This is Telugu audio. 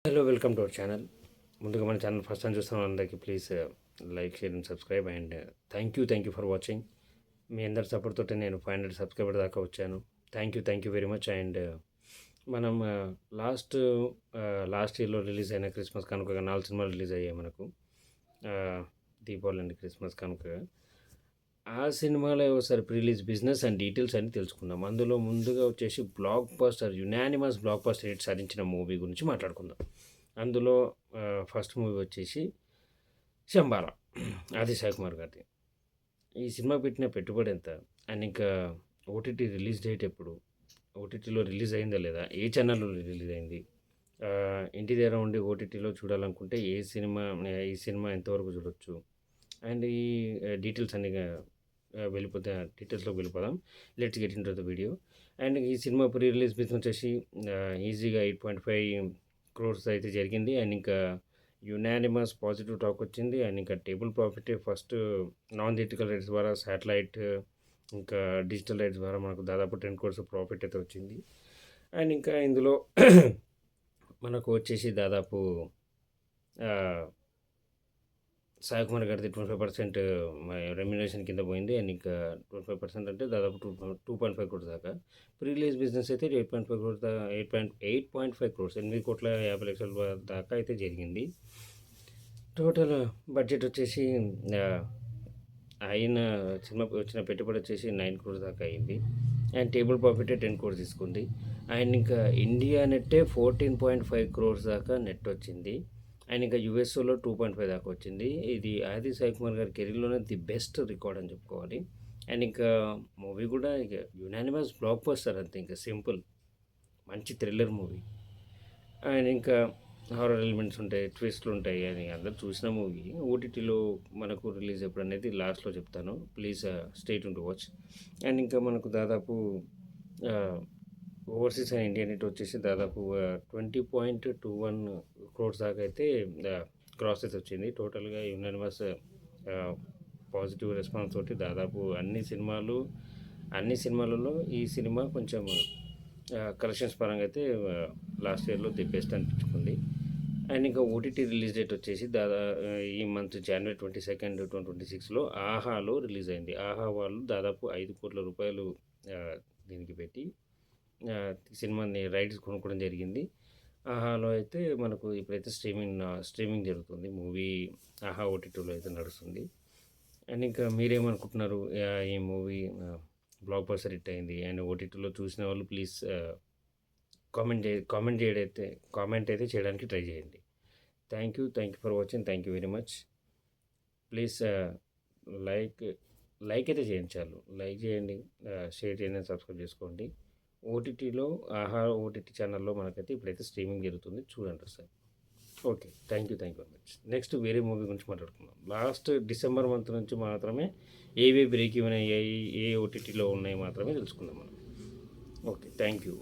Hello, welcome to our channel. ముందుగా మన ఛానల్ ఫస్ట్ టైం చూస్తున్న అందరికీ please like, share and subscribe. And thank you for watching. మీ అందరి సపోర్ట్ తోటి నేను 500 సబ్స్క్రైబర్ దాకా వచ్చాను. Thank you very much. And మనం లాస్ట్ ఇయర్లో రిలీజ్ అయిన క్రిస్మస్ కనుకగా 4 సినిమాలు రిలీజ్ అయ్యాయి మనకు. దీపావళి అండ్ క్రిస్మస్ కనుకగా ఆ సినిమాలో ఒకసారి రిలీజ్ బిజినెస్ అండ్ డీటెయిల్స్ అన్ని తెలుసుకుందాం. అందులో ముందుగా వచ్చేసి యునానిమస్ బ్లాక్ బస్టర్ హిట్ సాధించిన మూవీ గురించి మాట్లాడుకుందాం. అందులో ఫస్ట్ మూవీ వచ్చేసి శంబాలా, ఆది సాయి కుమార్ గారిది. ఈ సినిమా పెట్టిన పెట్టుబడి ఎంత, అండ్ ఇంకా ఓటీటీ రిలీజ్ డేట్ ఎప్పుడు, ఓటీటీలో రిలీజ్ అయిందా లేదా, ఏ ఛానల్లో రిలీజ్ అయింది, ఇంటి దగ్గర ఉండి ఓటీటీలో చూడాలనుకుంటే ఈ సినిమా ఎంతవరకు చూడొచ్చు, అండ్ ఈ డీటెయిల్స్ అన్ని డీటెయిల్స్లోకి వెళ్ళిపోదాం. Let's get in to the video. And ఈ సినిమా ప్రీ రిలీజ్ బిజినెస్ వచ్చేసి ఈజీగా 8.5 crores అయితే జరిగింది. అండ్ ఇంకా యునానిమస్ పాజిటివ్ టాక్ వచ్చింది. అండ్ ఇంకా table profit first non theatrical rights ద్వారా, శాటిలైట్ ఇంకా డిజిటల్ రైట్స్ ద్వారా మనకు దాదాపు 10 crores ప్రాఫిట్ అయితే వచ్చింది. అండ్ ఇంకా ఇందులో మనకు వచ్చేసి దాదాపు సాయి కుమార్ గారిది 25% రెమ్యునరేషన్ కింద పోయింది. అండ్ ఇంకా 25% అంటే దాదాపు 2.5 crores దాకా. ప్రీ రిలీజ్ బిజినెస్ అయితే 8.5 crores 8.5 crores 8,50,00,000 దాకా అయితే జరిగింది. టోటల్ బడ్జెట్ వచ్చేసి సినిమాకి వచ్చిన పెట్టుబడి వచ్చేసి 9 crores దాకా అయింది. అండ్ టేబుల్ ప్రాఫిట్ 10 crores తీసుకుంది. అండ్ ఇంకా ఇండియా నెట్టే 14.5 crores దాకా నెట్ వచ్చింది. అండ్ ఇంకా యూఎస్ఓలో 2.5 దాకా వచ్చింది. ఇది ఆది సాయి కుమార్ గారి కెరీర్లోనే ది బెస్ట్ రికార్డ్ అని చెప్పుకోవాలి. అండ్ ఇంకా మూవీ కూడా ఇక యునానిమస్ బ్లాక్ బస్టర్ అంతే, ఇంకా సింపుల్ మంచి థ్రిల్లర్ మూవీ. అండ్ ఇంకా హారర్ ఎలిమెంట్స్ ఉంటాయి, ట్విస్ట్లు ఉంటాయి. అని అందరు చూసిన మూవీ. ఓటీటీలో మనకు రిలీజ్ ఎప్పుడు అనేది లాస్ట్లో చెప్తాను. Please stay tune to watch. And ఇంకా మనకు దాదాపు ఓవర్సీస్ అండ్ ఇండియా నెట్ వచ్చేసి దాదాపు 20.21 crores దాకా అయితే క్రాస్ అయితే వచ్చింది. టోటల్గా యునానిమస్ పాజిటివ్ రెస్పాన్స్ తోటి దాదాపు అన్ని సినిమాలలో ఈ సినిమా కొంచెం కలెక్షన్స్ పరంగా అయితే లాస్ట్ ఇయర్లో ది బెస్ట్ అనిపించుకుంది. అండ్ ఇంకా ఓటీటీ రిలీజ్ డేట్ వచ్చేసి ఈ మంత్ January 22nd, 2026లో ఆహాలో రిలీజ్ అయింది. ఆహా వాళ్ళు దాదాపు 5 కోట్ల రూపాయలు దీనికి పెట్టి సినిమాని రైట్స్ కొనుక్కోవడం జరిగింది. ఆహాలో అయితే మనకు ఇప్పుడైతే స్ట్రీమింగ్ జరుగుతుంది. మూవీ ఆహా ఓటీటీలో అయితే నడుస్తుంది. అండ్ ఇంకా మీరేమనుకుంటున్నారు, ఈ మూవీ బ్లాక్ బస్టర్ హిట్ అయింది అండ్ ఓటీటీలో చూసిన వాళ్ళు ప్లీజ్ కామెంట్ అయితే చేయడానికి ట్రై చేయండి. Thank you for watching. Thank you very much. Please like అయితే చేయండి, చాలు. లైక్ చేయండి, షేర్ చేయండి, సబ్స్క్రైబ్ చేసుకోండి. ఓటీటీలో ఆహా ఓటీటీ ఛానల్లో మనకైతే ఇప్పుడైతే స్ట్రీమింగ్ జరుగుతుంది, చూడండి sir. Okay, thank you very much. Next వేరే మూవీ గురించి మాట్లాడుకుందాం. లాస్ట్ డిసెంబర్ మంత్ నుంచి మాత్రమే ఏవే బ్రేక్ ఈవెన్ అయ్యాయి, ఏ ఓటీటీలో ఉన్నాయి మాత్రమే తెలుసుకుందాం మనం. Okay, thank you.